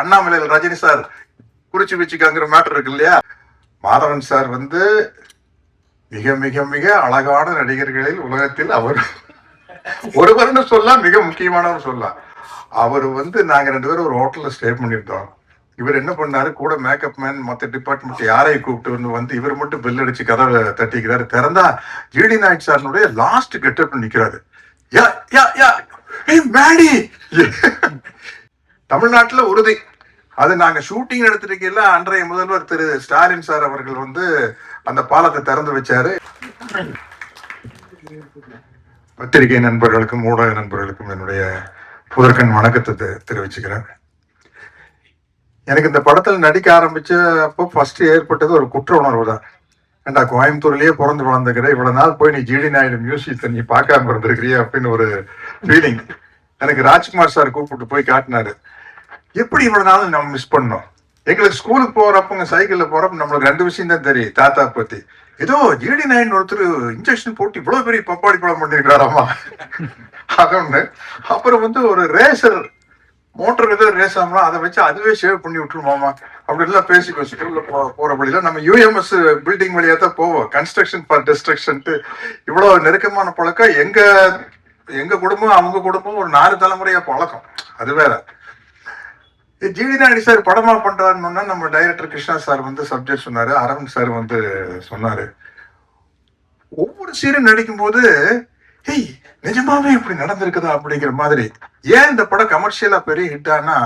அண்ணாமலையில் Rajini sir குறிச்சு வச்சுக்காங்கிற matter இருக்கு இல்லையா. மாதவன் சார் வந்து மிக மிக மிக அழகான நடிகர்களில் உலகத்தில் அவர் ஒருவர்னு சொல்லலாம், மிக முக்கியமானவர் சொல்லலாம். அவர் வந்து நாங்க 2 பேரும் ஒரு ஹோட்டல்ல ஸ்டே பண்ணியிருந்தோம். இவர் என்ன பண்ணாரு, கூட மேக்கப் மேன் மற்ற டிபார்ட்மெண்ட் யாரையும் கூப்பிட்டு வந்து இவர் மட்டும் பெல் அடிச்சு கதவை தட்டிக்கிறாரு. திறந்தா ஜிடி நாயக் சார்னுடைய லாஸ்ட் கெட்டப் நிக்கிறாரு. யா யா யா மேடி தமிழ்நாட்டுல உறுதி. அது நாங்க ஷூட்டிங் எடுத்திருக்கையில அன்றைய முதல்வர் திரு ஸ்டாலின் சார் அவர்கள் வந்து அந்த பாலத்தை திறந்து வச்சாரு. பத்திரிகை நண்பர்களுக்கும் ஊடக நண்பர்களுக்கும் என்னுடைய புதற்கண் வணக்கத்தை தெரிவிச்சுக்கிறேன். எனக்கு இந்த படத்தில் நடிக்க ஆரம்பிச்ச அப்போ ஃபர்ஸ்ட் ஏற்பட்டது ஒரு குற்ற உணர்வு தான். ஏண்டா கோயம்புத்தூர்லயே பிறந்து வளர்ந்துக்கிற இவ்வளவு நாள் போய் நீ ஜிடி நாயுடு மியூசியத்தை நீ பார்க்காம இருந்திருக்கிறிய அப்படின்னு ஒரு ஃபீலிங். எனக்கு ராஜ்குமார் சார் கூப்பிட்டு போய் காட்டினாரு. எப்படி இவ்வளவு நாள் நம்ம மிஸ் பண்ணோம். எங்களுக்கு ஸ்கூலுக்கு போறப்ப சைக்கிள்ல போறப்ப நம்மளுக்கு 2 விஷயம் தான் தெரியும் தாத்தா பத்தி. ஏதோ ஜிடி நாயுடு ஒருத்தர் இன்ஜெக்ஷன் போட்டு இவ்வளவு பெரிய பப்பாளி பழம் பண்ணிருக்காராமா அது ஒண்ணு. அப்புறம் வந்து ஒரு ரேசர் மோட்டர் ஏதோ ரேஸ் ஆகலாம், அதை வச்சு அதுவே சேவ் பண்ணி விட்டுருமாமா அப்படின்லாம் பேசிக்கோ. ஸ்கூல்ல போற வழியில நம்ம யூஎம்எஸ் பில்டிங் வழியா தான் போவோம். கன்ஸ்ட்ரக்ஷன் ஃபார் டிஸ்ட்ரக்ஷன்ட்டு இவ்வளவு நெருக்கமான பழக்கம் எங்க குடும்பம் அவங்க குடும்பம் ஒரு 4 தலைமுறையா பழக்கம். அது வேற. ஜிடி நாயுடு சார் படமா பண்றாருன்னா நம்ம டைரக்டர் கிருஷ்ணா சார் வந்து சப்ஜெக்ட் சொன்னாரு, அரவிந்த் சார் வந்து சொன்னாரு. ஒவ்வொரு சீரும் நடிக்கும் போது ஏய் நிஜமாவே இப்படி நடந்திருக்குதா அப்படிங்கிற மாதிரி. ஏன் இந்த படம் கமர்ஷியலா பெரிய ஹிட் ஆனா,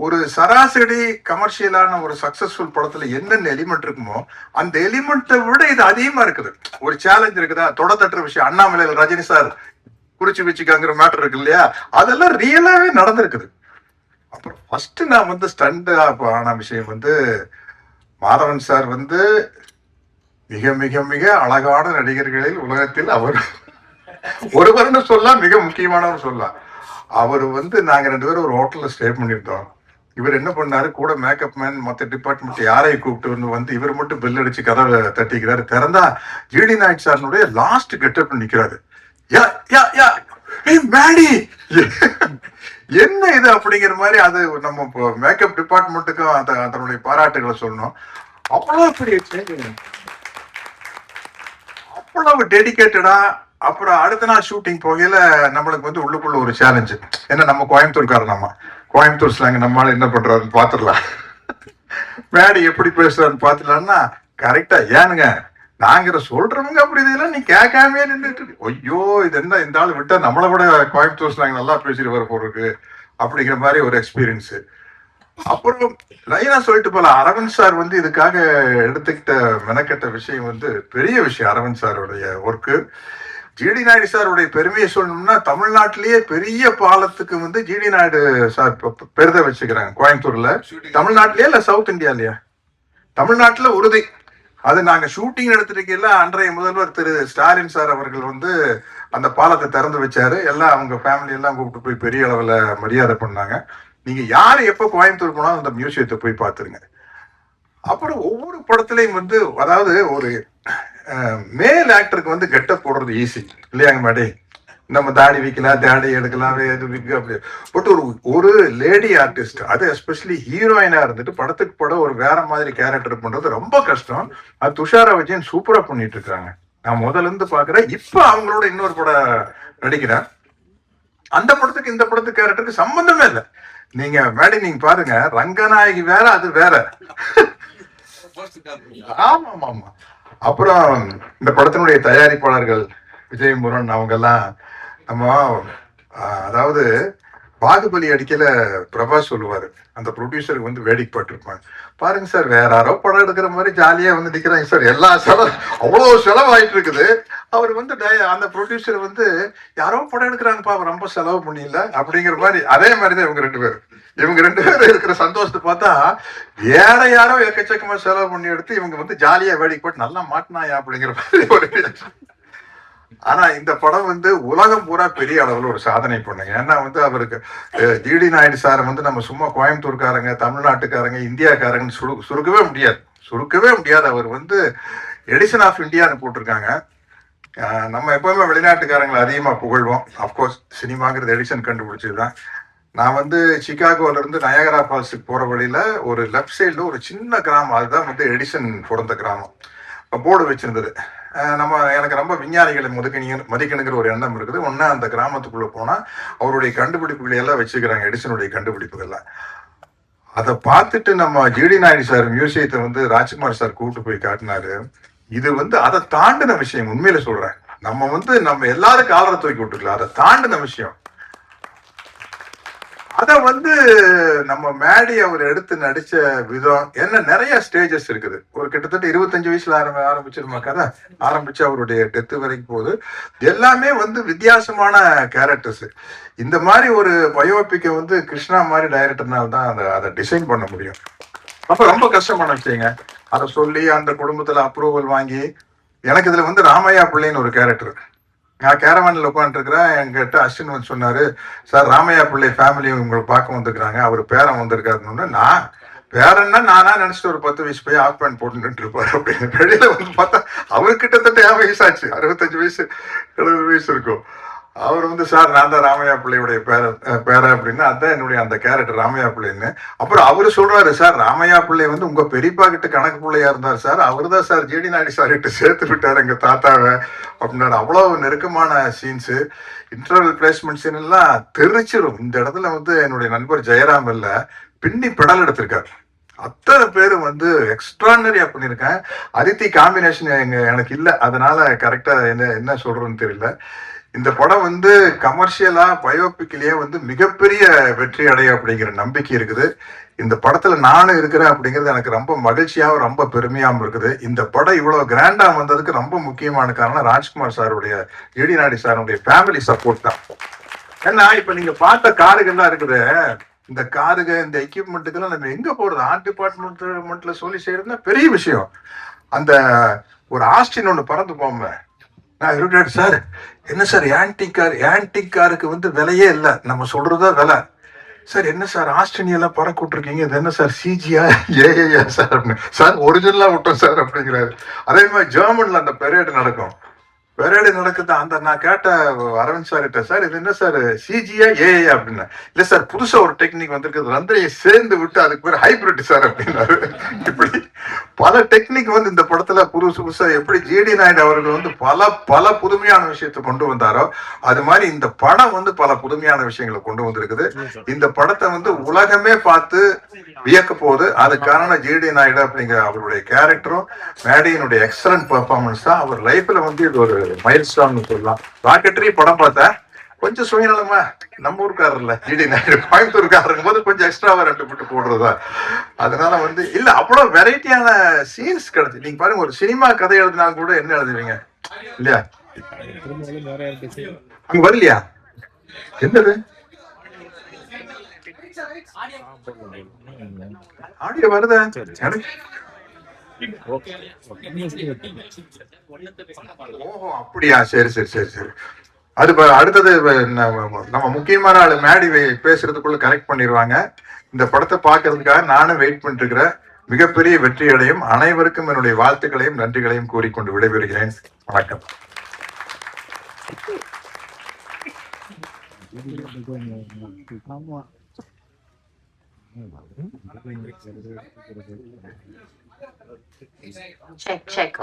ஒரு சராசரி கமர்ஷியலான ஒரு சக்சஸ்ஃபுல் படத்துல என்னென்ன எலிமெண்ட் இருக்குமோ அந்த எலிமெண்ட்டை விட இது அதிகமா இருக்குது. ஒரு சேலஞ்ச் இருக்குதா, தொட தட்டுற விஷயம், அண்ணாமலையில் ரஜினி சார் குறிச்சு வச்சுக்காங்கிற மேட்டர் இருக்கு இல்லையா, அதெல்லாம் ரியலாவே நடந்திருக்குது. அப்புறம் ஃபர்ஸ்ட் நான் வந்து ஸ்டண்ட் ஆன விஷயம் வந்து மாதவன் சார் வந்து மிக மிக மிக அழகான நடிகர்களில் உலகத்தில் அவர் ஒருவர்னு சொல்லலாம், மிக முக்கியமானவர் சொல்லலாம். அவர் வந்து நாங்க 2 பேரும் ஒரு ஹோட்டல்ல ஸ்டே பண்ணியிருந்தோம். இவர் என்ன பண்ணாரு, கூட மேக்கப் மேன் மற்ற டிபார்ட்மெண்ட் யாரையும் கூப்பிட்டு வந்து இவர் மட்டும் பெல் அடிச்சு கதவை தட்டிக்கிறாரு. திறந்தா ஜிடி நாயக் சார்னுடைய லாஸ்ட் கெட்டப் நிக்கிறாரு. யா யா யா மேடி என்ன இது அப்படிங்கிற மாதிரி. அது நம்ம மேக்கப் டிபார்ட்மெண்ட்டுக்கும் அதனுடைய பாராட்டுகளை சொல்லணும். அவ்வளவு டெடிகேட்டடா. அப்புறம் அடுத்த நாள் ஷூட்டிங் போகையில நம்மளுக்கு வந்து உள்ளுக்குள்ள ஒரு சேலஞ்சு. ஏன்னா நம்ம கோயம்புத்தூர்காரனாமா, கோயம்புத்தூர் ஸ்லாங் நம்மளால என்ன பண்றாருன்னு பாத்துடலாம், மேடி எப்படி பேசுறாருன்னு பாத்துடலாம்னா கரெக்டா ஏனுங்க நாங்கிற சொல்றவங்க அப்படி இதெல்லாம் நீ கேட்காமே நின்றுட்டு ஐயோ இது என்ன இந்த ஆள் விட்டா நம்மளை விட கோயம்புத்தூர் ஸ்லாங் நல்லா பேசிட்டு வர போறதுக்கு அப்படிங்கிற மாதிரி ஒரு எக்ஸ்பீரியன்ஸ். அப்புறம் லைனா சொல்லிட்டு போல அரவிந்த் சார் வந்து இதுக்காக எடுத்துக்கிட்ட மெனக்கெட்ட விஷயம் வந்து பெரிய விஷயம். அரவிந்த் சாருடைய ஒர்க்கு. ஜிடி நாயுடு சாருடைய பெருமையை சொல்லணும்னா தமிழ்நாட்டிலேயே பெரிய பாலத்துக்கு வந்து ஜிடி நாயுடு சார் பெருதை வச்சுக்கிறாங்க கோயம்புத்தூர்ல. தமிழ்நாட்டிலேயே இல்ல சவுத் இந்தியாலயா? தமிழ்நாட்டுல உறுதி. அது நாங்க ஷூட்டிங் எடுத்திருக்கையில அன்றைய முதல்வர் திரு ஸ்டாலின் சார் அவர்கள் வந்து அந்த பாலத்தை திறந்து வச்சாரு. எல்லாம் அவங்க ஃபேமிலி எல்லாம் கூப்பிட்டு போய் பெரிய அளவுல மரியாதை பண்ணாங்க. நீங்க யாரு எப்ப கோயம்புத்தூர் போனாலும் அந்த மியூசியத்தை போய் பார்த்துருங்க. அப்புறம் ஒவ்வொரு படத்துலையும் வந்து அதாவது ஒரு மேல் ஆக்டருக்கு வந்து கெட்டப் போடுறது ஈஸி இல்லையாங்க மேடே. நம்ம தாடி வைக்கலாம், தாடி எடுக்கலாம், விக்கு அப்படி. பட் ஒரு லேடி ஆர்டிஸ்ட், அது எஸ்பெஷலி ஹீரோயினா இருந்துட்டு படத்துக்கு படம் ஒரு வேற மாதிரி கேரக்டர் பண்றது ரொம்ப கஷ்டம். அது துஷாரா விஜயன் சூப்பரா பண்ணிட்டு இருக்காங்க. நான் முதல்ல இருந்து பாக்குறேன். இப்ப அவங்களோட இன்னொரு படம் நடிக்கிறேன். அந்த படத்துக்கு இந்த படத்துக்கு கேரக்டருக்கு சம்பந்தமே இல்லை. நீங்க மேடை நீங்க பாருங்க, ரங்கநாயகி வேற அது வேற. ஆமா ஆமா ஆமா. அப்புறம் இந்த படத்தினுடைய தயாரிப்பாளர்கள் விஜய் முருகன் அவங்க எல்லாம் நம்ம அதாவது பாகுபலி அடிக்கல பிரபாஸ் சொல்லுவாரு, அந்த ப்ரொடியூசருக்கு வந்து வேடிக்கை பட்டிருப்பாங்க. பாருங்க சார் வேற யாரோ படம் எடுக்கிற மாதிரி ஜாலியா வந்து நிக்கிறாங்க சார், எல்லா செலவு அவ்வளவு செலவாயிட்டு இருக்குது. அவர் வந்து அந்த ப்ரொடியூசர் வந்து யாரோ படம் எடுக்கிறாங்கப்பா ரொம்ப செலவு பண்ணிடல அப்படிங்கிற மாதிரி. அதே மாதிரிதான் இவங்க 2 பேரும். இவங்க 2 பேரும் இருக்கிற சந்தோஷத்தை பார்த்தா வேற யாரோ எக்கச்சக்கமா செலவு பண்ணி எடுத்து இவங்க வந்து ஜாலியா வேடிக்கை போட்டு நல்லா மாட்டினாயா அப்படிங்கிற மாதிரி ஒரு. ஆனா இந்த படம் வந்து உலகம் பூரா பெரிய அளவுல ஒரு சாதனை பண்ணுங்க. ஏன்னா வந்து அவருக்கு ஜிடி நாயுடு சார் வந்து நம்ம சும்மா கோயம்புத்தூர்காரங்க, தமிழ்நாட்டுக்காரங்க, இந்தியாக்காரங்கன்னு சுருக்கவே முடியாது. அவர் வந்து எடிசன் ஆஃப் இந்தியான்னு போட்டிருக்காங்க. நம்ம எப்பவுமே வெளிநாட்டுக்காரங்களை அதிகமா புகழ்வோம். அப்கோர்ஸ் சினிமாங்கிறது எடிசன் கண்டுபிடிச்சதுதான். நான் வந்து சிகாகோல இருந்து நயாகரா ஃபால்ஸுக்கு போற வழியில ஒரு லெஃப்ட் சைடுல ஒரு சின்ன கிராமம், அதுதான் வந்து எடிசன் பிறந்த கிராமம். போர்டு வச்சிருந்தது. எனக்கு ரொம்ப விஞ்ஞானிகளை மதிக்கணுங்கிற ஒரு எண்ணம் இருக்குது. ஒன்னா அந்த கிராமத்துக்குள்ள போனா அவருடைய கண்டுபிடிப்புகளை எல்லாம் வச்சுக்கிறாங்க, எடிசனுடைய கண்டுபிடிப்புகள்லாம். அதை பார்த்துட்டு நம்ம ஜிடி நாயுடு சார் மியூசியத்தை வந்து ராஜ்குமார் சார் கூப்பிட்டு போய் காட்டினாரு. இது வந்து அதை தாண்டின விஷயம், உண்மையில சொல்றேன். நம்ம எல்லாரும் காலரை தூக்கி விட்டுக்கலாம், அதை தாண்டின விஷயம். அத வந்து நம்ம மேடி அவர் எடுத்து நடிச்ச விதம் என்ன, நிறைய ஸ்டேஜஸ் இருக்குது. ஒரு கிட்டத்தட்ட 25 வயசுல ஆரம்பிச்சிருமா கதை, ஆரம்பிச்சு அவருடைய டெத்து வரைக்கும் போகுது. எல்லாமே வந்து வித்தியாசமான கேரக்டர்ஸ். இந்த மாதிரி ஒரு பயோபிக்கை வந்து கிருஷ்ணா மாதிரி டைரக்டர்னால தான் அதை டிசைன் பண்ண முடியும். அப்ப ரொம்ப கஷ்டமான விஷயங்க. அதை சொல்லி அந்த குடும்பத்துல அப்ரூவல் வாங்கி, எனக்கு இதுல வந்து ராமையா பிள்ளைன்னு ஒரு கேரக்டர். நான் கேரவானில் உட்காந்துருக்கிறேன். என்கிட்ட அஸ்வின் வந்து சொன்னாரு, சார் ராமையா பிள்ளை ஃபேமிலி உங்களை பார்க்க வந்துருக்காங்க, அவர் பேரன் வந்திருக்காருன்னு. நான் பேரன்னா நானா நினைச்சிட்டு ஒரு 10 வயசு போய் ஆஃப் பேண்ட் போட்டுட்டு இருப்பாரு அப்படின்னு. வெளியில வந்து பார்த்தா அவர் கிட்டத்தட்ட 50 வயசாச்சு, 65 வயசு 70 வயசு இருக்கும். அவர் வந்து, சார் நான் தான் ராமையா பிள்ளையுடைய பேர அப்படின்னா, அதான் என்னுடைய அந்த கேரக்டர் ராமையா பிள்ளைன்னு. அப்புறம் அவரு சொல்றாரு, சார் ராமையா பிள்ளை வந்து உங்க பெரியப்பா கிட்ட கணக்கு பிள்ளையா இருந்தார் சார், அவரு தான் சார் ஜிடி நாயுடு சார் கிட்ட சேர்த்து விட்டாரு எங்க தாத்தாவை அப்படின்னாரு. அவ்வளவு நெருக்கமான சீன்ஸு, இன்டர்வல் பிளேஸ்மெண்ட் சீன் எல்லாம் தெரிச்சிடும். இந்த இடத்துல வந்து என்னுடைய நண்பர் ஜெயராம் இல்ல பின்னி பெடல் எடுத்திருக்காரு. அத்தனை பேரும் வந்து எக்ஸ்ட்ரானரியா பண்ணியிருக்கேன். அதித்தி காம்பினேஷன் எனக்கு இல்லை, அதனால கரெக்டா என்ன சொல்றேன்னு தெரியல. இந்த படம் வந்து கமர்ஷியலா பயோபிக்லயே வந்து மிகப்பெரிய வெற்றி அடைய அப்படிங்கிற நம்பிக்கை இருக்குது. இந்த படத்துல நானும் இருக்கிறேன் அப்படிங்கிறது எனக்கு ரொம்ப மகிழ்ச்சியாகவும் ரொம்ப பெருமையாகவும் இருக்குது. இந்த படம் இவ்வளவு கிராண்டா வந்ததுக்கு ரொம்ப முக்கியமான காரணம் ராஜ்குமார் சாருடைய, ஜிடி நாயுடு சாருடைய ஃபேமிலி சப்போர்ட் தான். ஏன்னா இப்ப நீங்க பார்த்த காருகள்லாம் இருக்குது, இந்த காருக இந்த எக்யூப்மெண்ட்டுக்கெல்லாம் நம்ம எங்க போறது, ஆர்ட் டிபார்ட்மெண்ட்ல சொல்லி செய்யறதுன்னா பெரிய விஷயம். அந்த ஒரு ஆஸ்டின் ஒண்ணு பறந்து போமே, நான் இருக்கேன் சார், என்ன சார் ஆன்டிக் காருக்கு வந்து விலையே இல்லை, நம்ம சொல்றதா விலை சார். என்ன சார் ஆஸ்திரேலியால பறக்க விட்டுருக்கீங்க, இது என்ன சார் சிஜியா ஏஐயா சார் அப்படின்னு. சார் ஒரிஜினலா விட்டோம் சார் அப்படிங்கிறாரு. அதே மாதிரி ஜெர்மன்ல அந்த பெரேடு நடக்கும், பெரேடு நடக்குது. அந்த நான் கேட்ட அரவிந்த் சார் கிட்ட, சார் இது என்ன சார் சிஜியா ஏஐ அப்படின்னா, இல்ல சார் புதுசா ஒரு டெக்னிக் வந்திருக்கு, ரந்தரையை சேர்ந்து விட்டு அதுக்கு பேர் ஹைபிரிட் சார் அப்படின்னாரு. இப்படி பல டெக்னிக் வந்து இந்த படத்துல புதுசா எப்படி ஜிடி நாயுடு அவர்கள் வந்து பல புதுமையான விஷயத்தை கொண்டு வந்தாரோ, அது மாதிரி இந்த படம் வந்து பல புதுமையான விஷயங்களை கொண்டு வந்திருக்குது. இந்த படத்தை வந்து உலகமே பார்த்து வியக்க போகுது. அது காரணம் ஜிடி நாயுடு அப்படிங்கிற அவருடைய கேரக்டரும் மேடியினுடைய எக்ஸலன்ட் பெர்ஃபார்மன்ஸ் தான். அவர் லைஃப்ல வந்து இது ஒரு மைல் ஸ்டோன் சொல்லலாம். ராக்கெட்டரி படம் பார்த்தேன், கொஞ்சம் சுயநலமா நம்ம ஊருக்காரர்ல ஜிடி நாயுடு, கோயம்புத்தூர்காரங்க போது கொஞ்சம் எக்ஸ்ட்ராவா 2 போட்டு போடுறதா. அதனால வந்து இல்ல அவ்வளவு வெரைட்டியான சீன்ஸ் கிடைச்சு. நீங்க பாருங்க, ஒரு சினிமா கதை எழுதினா கூட என்ன எழுதுவீங்க இல்லையா, அங்க வரலையா என்னது ஆடியோ வருது எனக்கு. ஓஹோ அப்படியா, சரி சரி சரி சரி. அது அடுத்தது நம்ம முக்கியமான ஆளு மேடி பேசுறதுக்குள்ள கரெக்ட் பண்ணிடுவாங்க. இந்த படத்தை பார்க்கறதுக்காக நானும் வெயிட் பண்ணிட்டு இருக்கிறேன். மிகப்பெரிய வெற்றி அடையும். அனைவருக்கும் என்னுடைய வாழ்த்துக்களையும் நன்றிகளையும் கூறிக்கொண்டு விடைபெறுகிறேன். வணக்கம். Check.